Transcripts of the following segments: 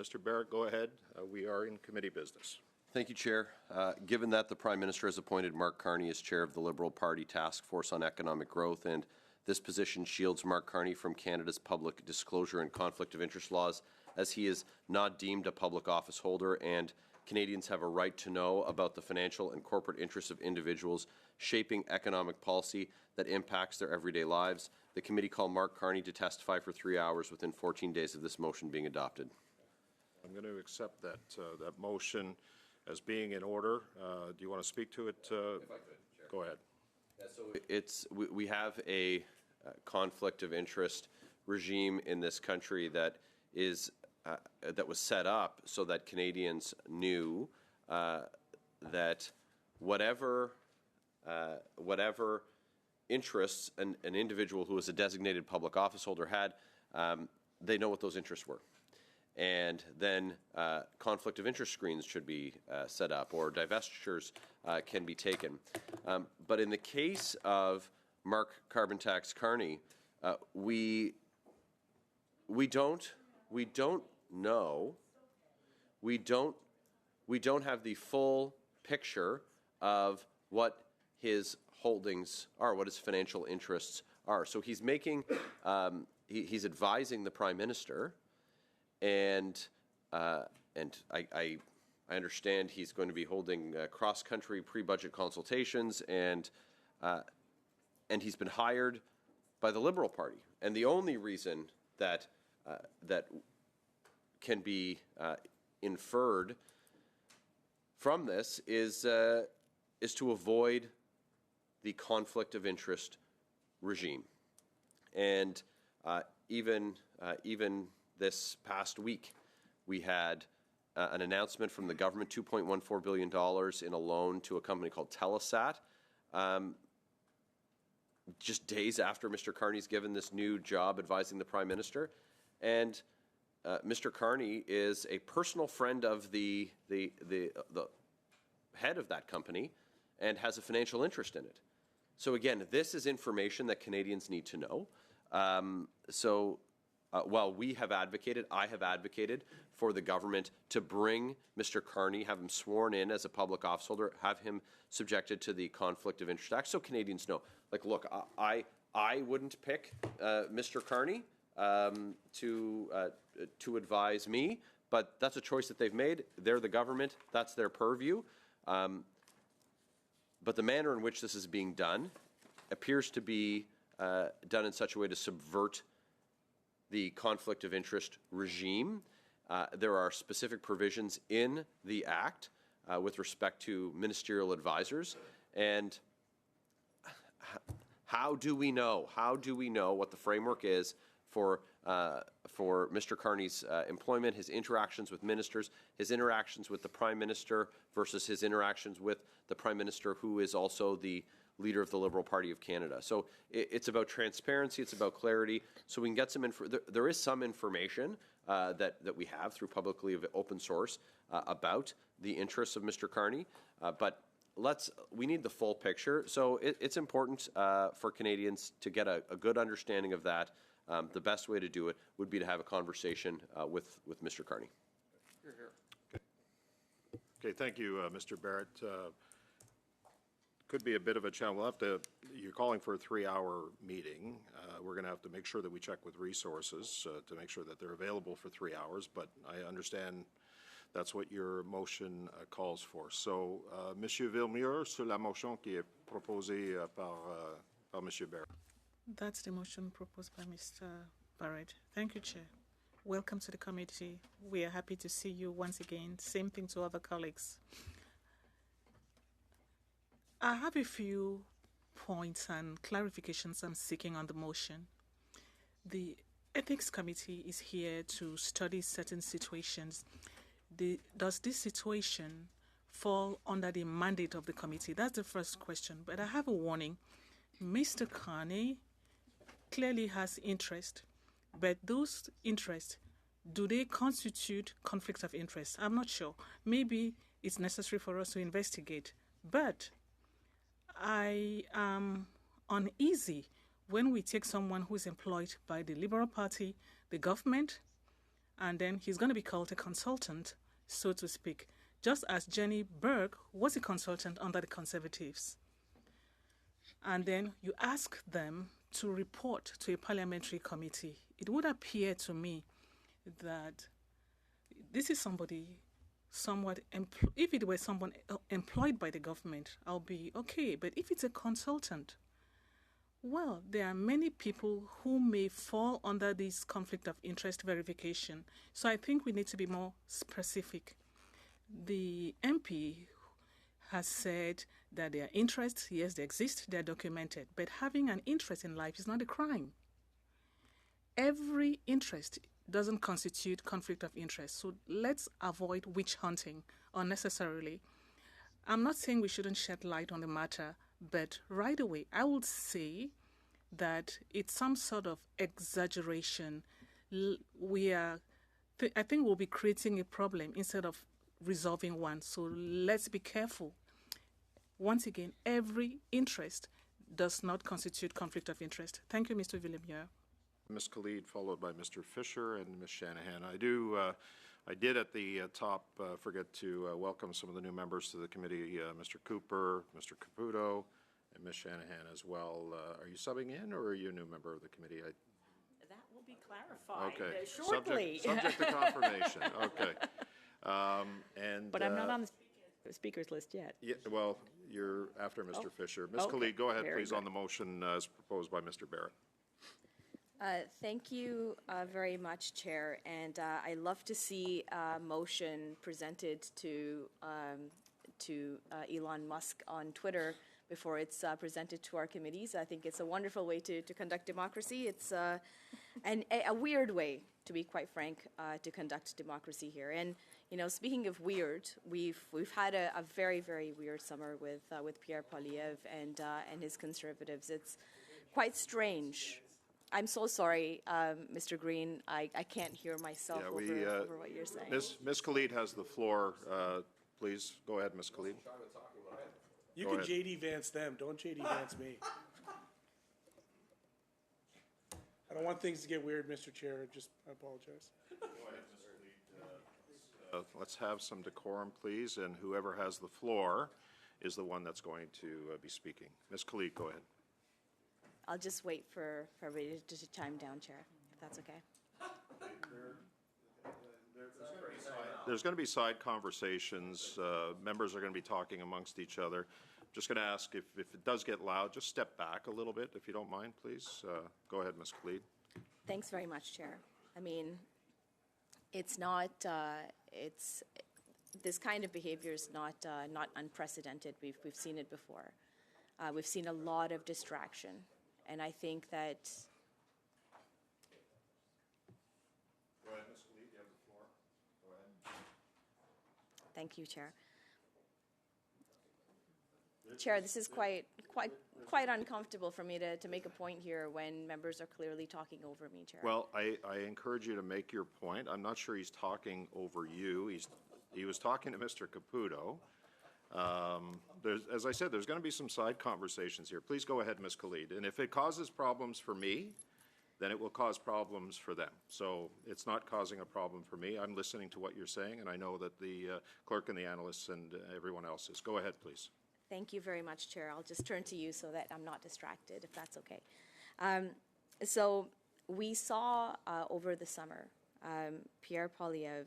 Mr. Barrett, go ahead. We are in committee business. Thank you, Chair. Given that the Prime Minister has appointed Mark Carney as Chair of the Liberal Party Task Force on Economic Growth, and this position shields Mark Carney from Canada's public disclosure and conflict of interest laws, as he is not deemed a public office holder, and Canadians have a right to know about the financial and corporate interests of individuals shaping economic policy that impacts their everyday lives. The committee called Mark Carney to testify for 3 hours within 14 days of this motion being adopted. I'm going to accept that that motion as being in order. Do you want to speak to it? If I could, Chair. Go ahead. Yeah, so we have a conflict of interest regime in this country that is that was set up so that Canadians knew that whatever interests an individual who is a designated public office holder had, they know what those interests were. And then conflict of interest screens should be set up, or divestitures can be taken. But in the case of Mark Carbon Tax Carney, we don't know. We don't have the full picture of what his holdings are, what his financial interests are. So he's making, he's advising the Prime Minister, and I understand he's going to be holding cross-country pre-budget consultations, and he's been hired by the Liberal Party. And the only reason that that can be inferred from this is to avoid the conflict of interest regime. And even this past week, we had an announcement from the government, $2.14 billion in a loan to a company called Telesat, just days after Mr. Carney's given this new job advising the Prime Minister. And Mr. Carney is a personal friend of the head of that company and has a financial interest in it. So again, this is information that Canadians need to know. While we have advocated, I have advocated for the government to bring Mr. Carney, have him sworn in as a public office holder, have him subjected to the Conflict of Interest Act, so Canadians know. Like, look, I wouldn't pick Mr. Carney to advise me, but that's a choice that they've made. They're the government. That's their purview. But the manner in which this is being done appears to be done in such a way to subvert the conflict of interest regime. There are specific provisions in the Act with respect to ministerial advisors. And how do we know? How do we know what the framework is for Mr. Carney's employment, his interactions with ministers, his interactions with the Prime Minister versus his interactions with the Prime Minister, who is also the leader of the Liberal Party of Canada? So it's about transparency, it's about clarity, so we can get some there is some information that we have through publicly open source about the interests of Mr. Carney, but we need the full picture. So it's important for Canadians to get a good understanding of that. The best way to do it would be to have a conversation with Mr. Carney. Hear, hear. Okay, thank you, Mr. Barrett. Could be a bit of a challenge. We'll have to. You're calling for a 3-hour meeting. We're going to have to make sure that we check with resources to make sure that they're available for 3 hours. But I understand that's what your motion calls for. So, Monsieur Villemure, sur la motion qui est proposée par Monsieur Barrett. That's the motion proposed by Mr. Barrett. Thank you, Chair. Welcome to the committee. We are happy to see you once again. Same thing to other colleagues. I have a few points and clarifications I'm seeking on the motion. The Ethics Committee is here to study certain situations. Does this situation fall under the mandate of the committee? That's the first question. But I have a warning. Mr. Carney clearly has interest, but those interests, do they constitute conflicts of interest? I'm not sure. Maybe it's necessary for us to investigate. But I am uneasy when we take someone who is employed by the Liberal Party, the government, and then he's going to be called a consultant, so to speak, just as Jenny Berg was a consultant under the Conservatives. And then you ask them to report to a parliamentary committee. It would appear to me that this is somebody if it were someone employed by the government, I'll be okay. But if it's a consultant, well, there are many people who may fall under this conflict of interest verification. So I think we need to be more specific. The MP has said that their interests, yes, they exist, they're documented. But having an interest in life is not a crime. Every interest doesn't constitute conflict of interest. So let's avoid witch hunting unnecessarily. I'm not saying we shouldn't shed light on the matter, but right away, I would say that it's some sort of exaggeration. I think we'll be creating a problem instead of resolving one. So let's be careful. Once again, every interest does not constitute conflict of interest. Thank you, Mr. Villemure. Ms. Khalid, followed by Mr. Fisher and Ms. Shanahan. I did at the top forget to welcome some of the new members to the committee, Mr. Cooper, Mr. Caputo, and Ms. Shanahan as well. Are you subbing in, or are you a new member of the committee? That will be clarified shortly. shortly. Subject to confirmation. Okay. But I'm not on the speakers list yet. Yeah, well, you're after Mr. Fisher. Ms. Khalid, go ahead, please, on the motion as proposed by Mr. Barrett. Thank you very much, Chair. And I love to see a motion presented to Elon Musk on Twitter before it's presented to our committees. I think it's a wonderful way to conduct democracy. It's a weird way, to be quite frank, to conduct democracy here. And speaking of weird, we've had a very, very weird summer with Pierre Poilievre and his Conservatives. It's quite strange. I'm so sorry, Mr. Green. I can't hear myself over what you're saying. Ms. Khalid has the floor. Please go ahead, Ms. Khalid. You can J.D. Vance them. Don't J.D. Vance me. I don't want things to get weird, Mr. Chair. I apologize. Go ahead, Ms. Khalid. Let's have some decorum, please, and whoever has the floor is the one that's going to be speaking. Ms. Khalid, go ahead. I'll just wait for everybody to chime down, Chair, if that's okay. There's going to be side conversations. Members are going to be talking amongst each other. Just going to ask if it does get loud, just step back a little bit, if you don't mind, please. Go ahead, Ms. Khalid. Thanks very much, Chair. I mean, it's not. This kind of behavior is not unprecedented. We've seen it before. We've seen a lot of distraction, and I think that. Go ahead, Ms. Khalid. You have the floor. Go ahead. Thank you, Chair. Chair, this is quite uncomfortable for me to make a point here when members are clearly talking over me, Chair. Well, I encourage you to make your point. I'm not sure he's talking over you. He was talking to Mr. Caputo. As I said, there's going to be some side conversations here. Please go ahead, Ms. Khalid. And if it causes problems for me, then it will cause problems for them. So it's not causing a problem for me. I'm listening to what you're saying, and I know that the clerk and the analysts and everyone else is. Go ahead, please. Thank you very much, Chair. I'll just turn to you so that I'm not distracted, if that's okay. So we saw over the summer, Pierre Poilievre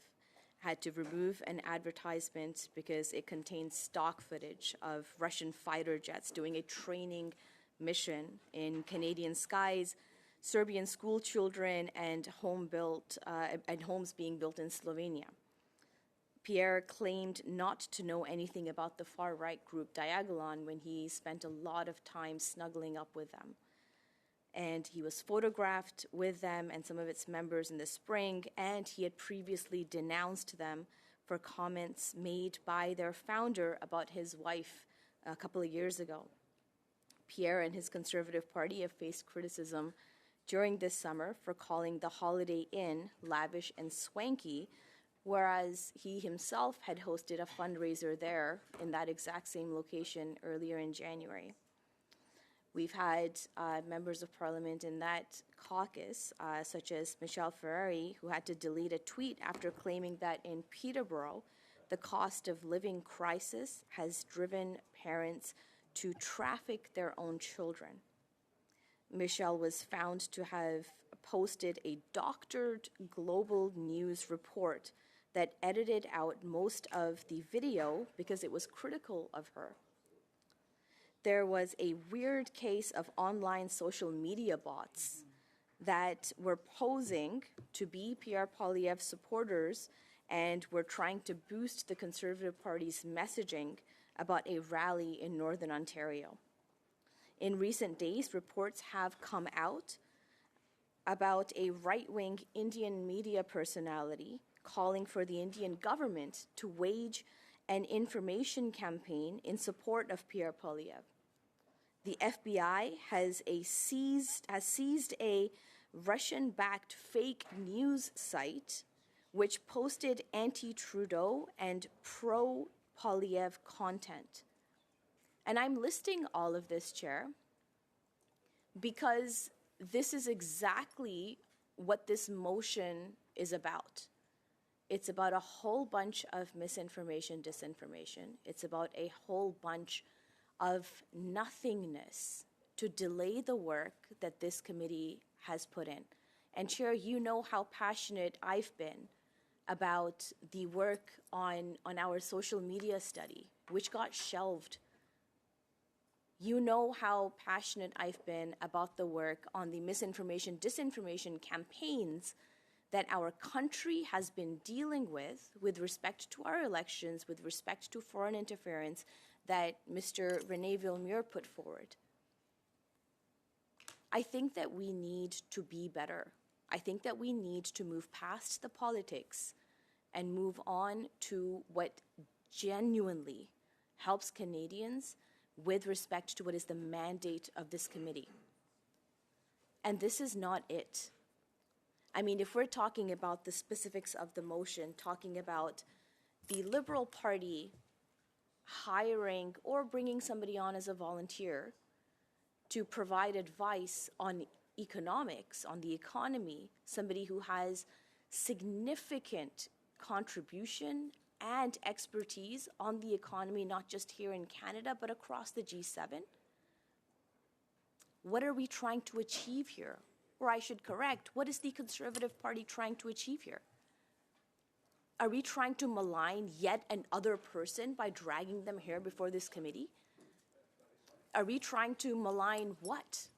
had to remove an advertisement because it contained stock footage of Russian fighter jets doing a training mission in Canadian skies, Serbian school children, and homes being built in Slovenia. Pierre claimed not to know anything about the far-right group Diagolon when he spent a lot of time snuggling up with them. And he was photographed with them and some of its members in the spring, and he had previously denounced them for comments made by their founder about his wife a couple of years ago. Pierre and his Conservative Party have faced criticism during this summer for calling the Holiday Inn lavish and swanky, whereas he himself had hosted a fundraiser there in that exact same location earlier in January. We've had members of parliament in that caucus, such as Michelle Ferrari, who had to delete a tweet after claiming that in Peterborough, the cost of living crisis has driven parents to traffic their own children. Michelle was found to have posted a doctored global news report that edited out most of the video because it was critical of her. There was a weird case of online social media bots that were posing to be Pierre Poilievre supporters and were trying to boost the Conservative Party's messaging about a rally in Northern Ontario. In recent days, reports have come out about a right-wing Indian media personality calling for the Indian government to wage an information campaign in support of Pierre Poilievre. The FBI has seized a Russian-backed fake news site which posted anti-Trudeau and pro-Poilievre content. And I'm listing all of this, Chair, because this is exactly what this motion is about. It's about a whole bunch of misinformation, disinformation. It's about a whole bunch of nothingness to delay the work that this committee has put in. And Chair, you know how passionate I've been about the work on our social media study, which got shelved. You know how passionate I've been about the work on the misinformation, disinformation campaigns that our country has been dealing with respect to our elections, with respect to foreign interference that Mr. René Villemure put forward. I think that we need to be better. I think that we need to move past the politics and move on to what genuinely helps Canadians with respect to what is the mandate of this committee. And this is not it. I mean, if we're talking about the specifics of the motion, talking about the Liberal Party hiring or bringing somebody on as a volunteer to provide advice on economics, on the economy, somebody who has significant contribution and expertise on the economy, not just here in Canada, but across the G7. What are we trying to achieve here? Or I should correct, what is the Conservative Party trying to achieve here? Are we trying to malign yet another person by dragging them here before this committee? Are we trying to malign what?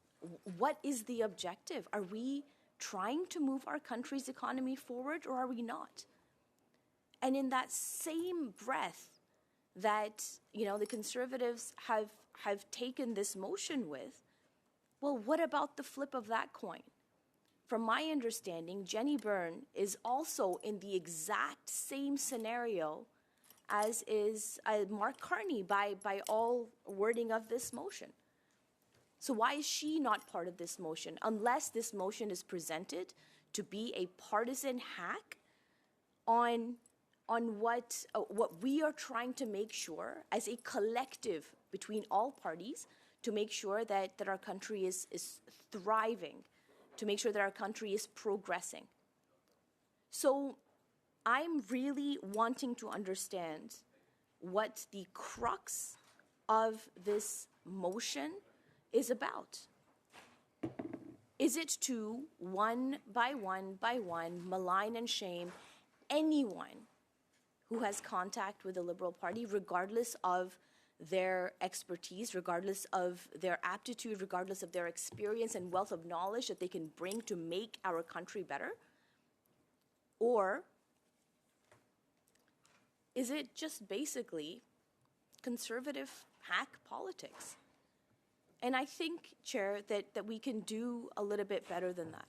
What is the objective? Are we trying to move our country's economy forward, or are we not? And in that same breath that, you know, the Conservatives have taken this motion with, well, what about the flip of that coin? From my understanding, Jenny Byrne is also in the exact same scenario as is Mark Carney by all wording of this motion. So why is she not part of this motion, unless this motion is presented to be a partisan hack on what we are trying to make sure as a collective between all parties to make sure that our country is thriving, to make sure that our country is progressing. So I'm really wanting to understand what the crux of this motion is about. Is it to, one by one, malign and shame anyone who has contact with the Liberal Party, regardless of their expertise, regardless of their aptitude, regardless of their experience and wealth of knowledge that they can bring to make our country better? Or is it just basically conservative hack politics? And I think, Chair, that we can do a little bit better than that.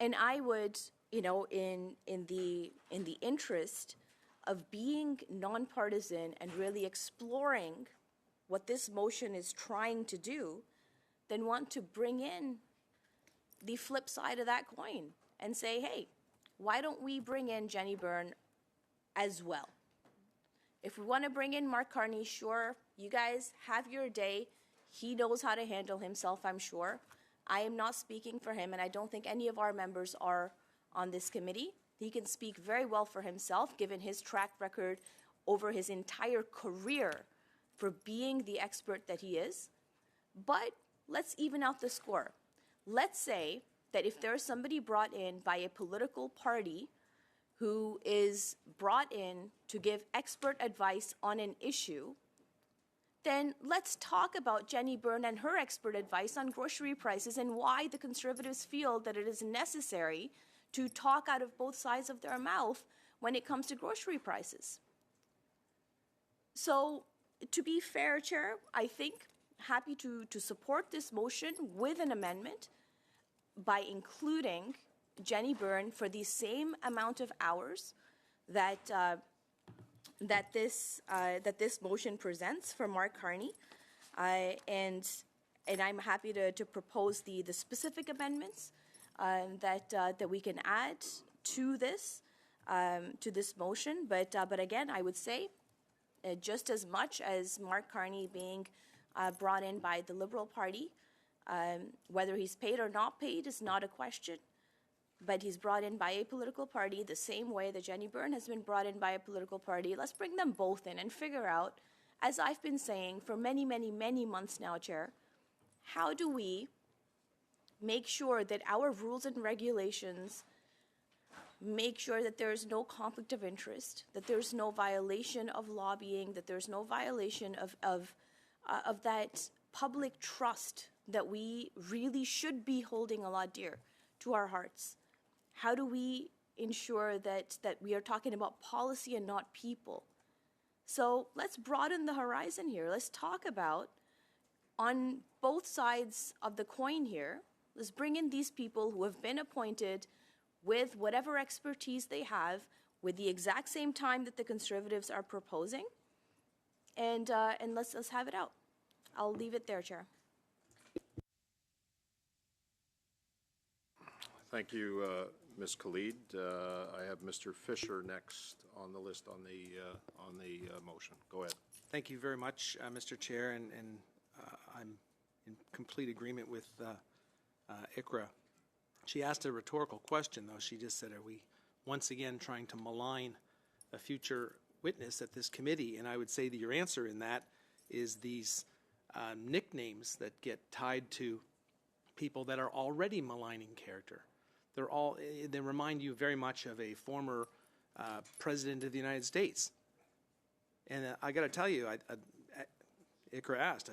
And I would, you know, in the interest of being nonpartisan and really exploring what this motion is trying to do, then want to bring in the flip side of that coin and say, hey, why don't we bring in Jenny Byrne as well? If we want to bring in Mark Carney, sure, you guys have your day. He knows how to handle himself, I'm sure. I am not speaking for him, and I don't think any of our members are on this committee. He can speak very well for himself, given his track record over his entire career for being the expert that he is. But let's even out the score. Let's say that if there's somebody brought in by a political party who is brought in to give expert advice on an issue, then let's talk about Jenny Byrne and her expert advice on grocery prices and why the Conservatives feel that it is necessary to talk out of both sides of their mouth when it comes to grocery prices. So, to be fair, Chair, I think happy to support this motion with an amendment by including Jenny Byrne for the same amount of hours that that this motion presents for Mark Carney, and I'm happy to propose the specific amendments that we can add to this motion. But again, I would say just as much as Mark Carney being brought in by the Liberal Party, whether he's paid or not paid is not a question. But he's brought in by a political party the same way that Jenny Byrne has been brought in by a political party. Let's bring them both in and figure out, as I've been saying for many, many, many months now, Chair, how do we make sure that our rules and regulations make sure that there is no conflict of interest, that there's no violation of lobbying, that there's no violation of that public trust that we really should be holding a lot dear to our hearts? How do we ensure that we are talking about policy and not people? So let's broaden the horizon here. Let's talk about, on both sides of the coin here, let's bring in these people who have been appointed with whatever expertise they have, with the exact same time that the Conservatives are proposing, and let's have it out. I'll leave it there, Chair. Thank you, Ms. Khalid. I have Mr. Fisher next on the list on the motion. Go ahead. Thank you very much, Mr. Chair, and I'm in complete agreement with Ikra. She asked a rhetorical question, though. She just said, are we once again trying to malign a future witness at this committee? And I would say that your answer in that is these nicknames that get tied to people that are already maligning character. They remind you very much of a former president of the United States. And I got to tell you, Ikra asked,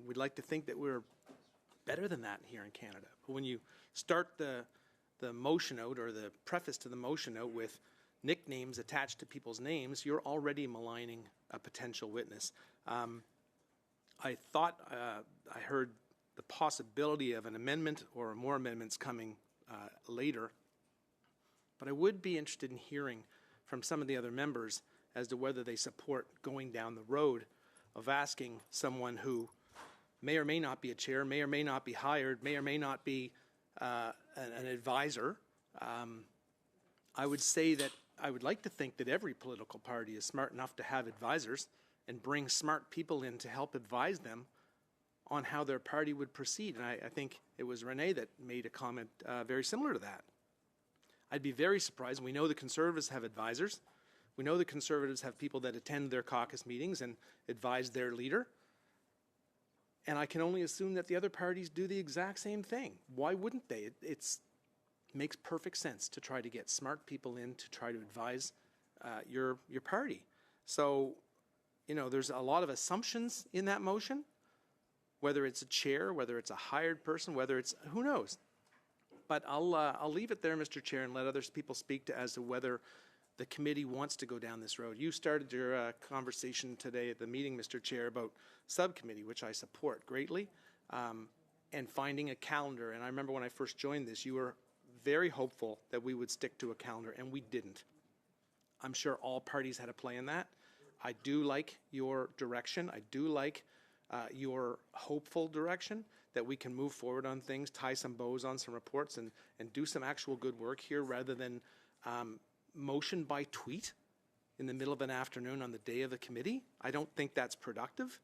we'd like to think that we're better than that here in Canada. But when you start the motion out, or the preface to the motion out, with nicknames attached to people's names, you're already maligning a potential witness. I thought I heard the possibility of an amendment or more amendments coming later, but I would be interested in hearing from some of the other members as to whether they support going down the road of asking someone who may or may not be a chair, may or may not be hired, may or may not be an advisor. I would say that I would like to think that every political party is smart enough to have advisors and bring smart people in to help advise them on how their party would proceed. And I think it was Renee that made a comment very similar to that. I'd be very surprised. We know the Conservatives have advisors. We know the Conservatives have people that attend their caucus meetings and advise their leader. And I can only assume that the other parties do the exact same thing. Why wouldn't they? It makes perfect sense to try to get smart people in to try to advise your party. So, there's a lot of assumptions in that motion, whether it's a chair, whether it's a hired person, whether it's, who knows. But I'll leave it there, Mr. Chair, and let other people speak as to whether the committee wants to go down this road. You started your conversation today at the meeting, Mr. Chair, about subcommittee, which I support greatly, and finding a calendar. And I remember when I first joined this, you were very hopeful that we would stick to a calendar, and we didn't. I'm sure all parties had a play in that. I do like your direction. I do like your hopeful direction that we can move forward on things, tie some bows on some reports, and do some actual good work here rather than motion by tweet in the middle of an afternoon on the day of the committee. I don't think that's productive.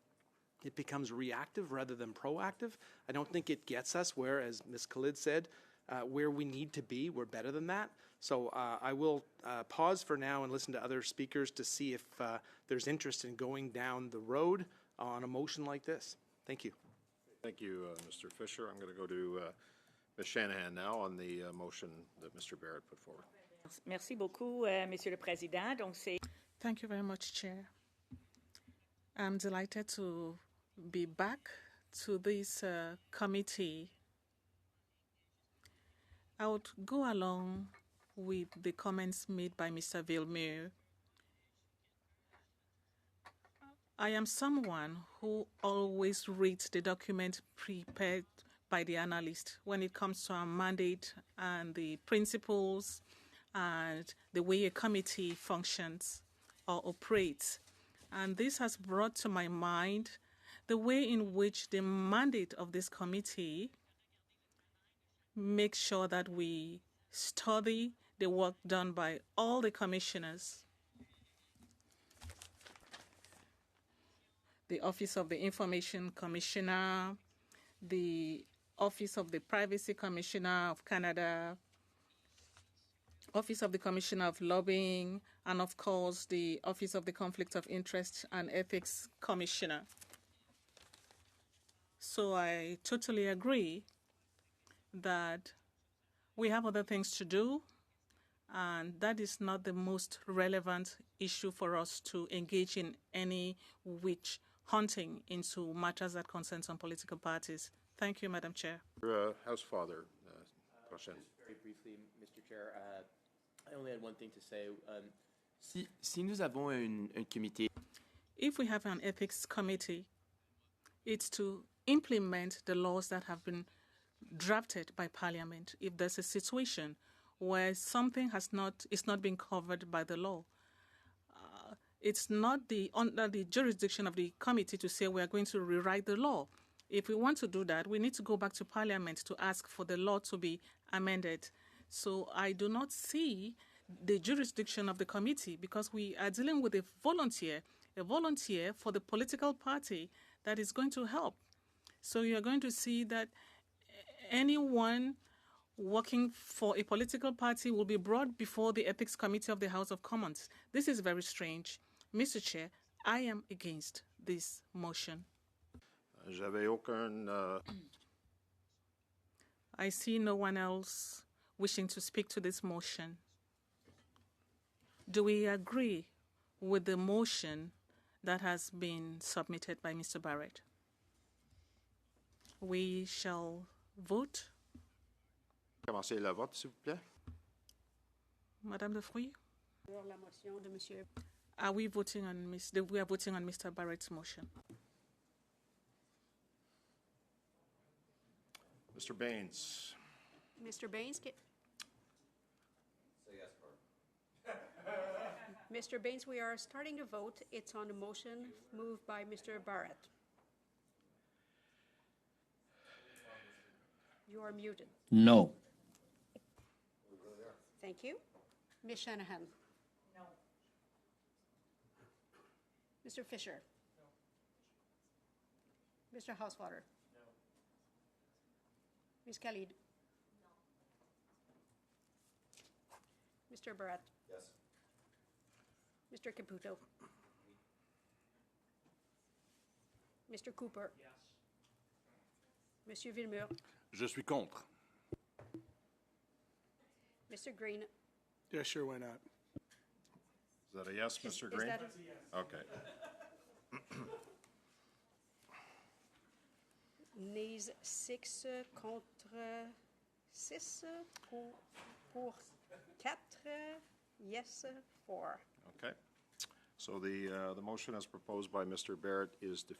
it becomes reactive rather than proactive. I don't think it gets us where, as Ms. Khalid said, where we need to be. We're better than that. So I will pause for now and listen to other speakers to see if there's interest in going down the road on a motion like this. Thank you. Thank you, Mr. Fisher. I'm going to go to Ms. Shanahan now on the motion that Mr. Barrett put forward. Merci beaucoup, Monsieur le Président. Donc, c'est Thank you very much, Chair. I'm delighted to be back to this committee. I would go along with the comments made by Mr. Villemure. I am someone who always reads the document prepared by the analyst when it comes to our mandate and the principles and the way a committee functions or operates. And this has brought to my mind the way in which the mandate of this committee makes sure that we study the work done by all the commissioners. The Office of the Information Commissioner, the Office of the Privacy Commissioner of Canada, Office of the Commissioner of Lobbying, and of course the Office of the Conflict of Interest and Ethics Commissioner. So I totally agree that we have other things to do, and that is not the most relevant issue for us to engage in any witch hunting into matters that concern some political parties. Thank you, Madam Chair. House Father, Prochaine. Very briefly, Mr. Chair, I only had one thing to say. Si nous avons un comité, if we have an ethics committee, it's to implement the laws that have been drafted by Parliament. If there's a situation where something is not being covered by the law, it's not under the jurisdiction of the committee to say we are going to rewrite the law. If we want to do that, we need to go back to Parliament to ask for the law to be amended. So I do not see the jurisdiction of the committee because we are dealing with a volunteer for the political party that is going to help. So you're going to see that anyone working for a political party will be brought before the Ethics Committee of the House of Commons. This is very strange. Mr. Chair, I am against this motion. J'avais aucun... I see no one else wishing to speak to this motion. Do we agree with the motion that has been submitted by Mr. Barrett? We shall vote. Commencez le vote, s'il vous plaît. Madame de Fruy? La motion de Monsieur. Are we voting on we are voting on Mr. Barrett's motion? Mr. Baines. Mr. Baines? Say yes, Mr. Baines, we are starting to vote. It's on a motion moved by Mr. Barrett. You are muted. No. Thank you. Ms. Shanahan? No. Mr. Fisher? No. Mr. Housewater? No. Ms. Khalid? No. Mr. Barrett? Yes. Mr. Caputo? Mr. Cooper? Yes. Monsieur Villemure? Je suis contre. Mr. Green? Yeah, sure, why not? Is that a yes, Mr. Green? Is that a yes? Okay. Nays 6 contre 6 pour 4, yes 4. Okay. So the motion as proposed by Mr. Barrett is defeated.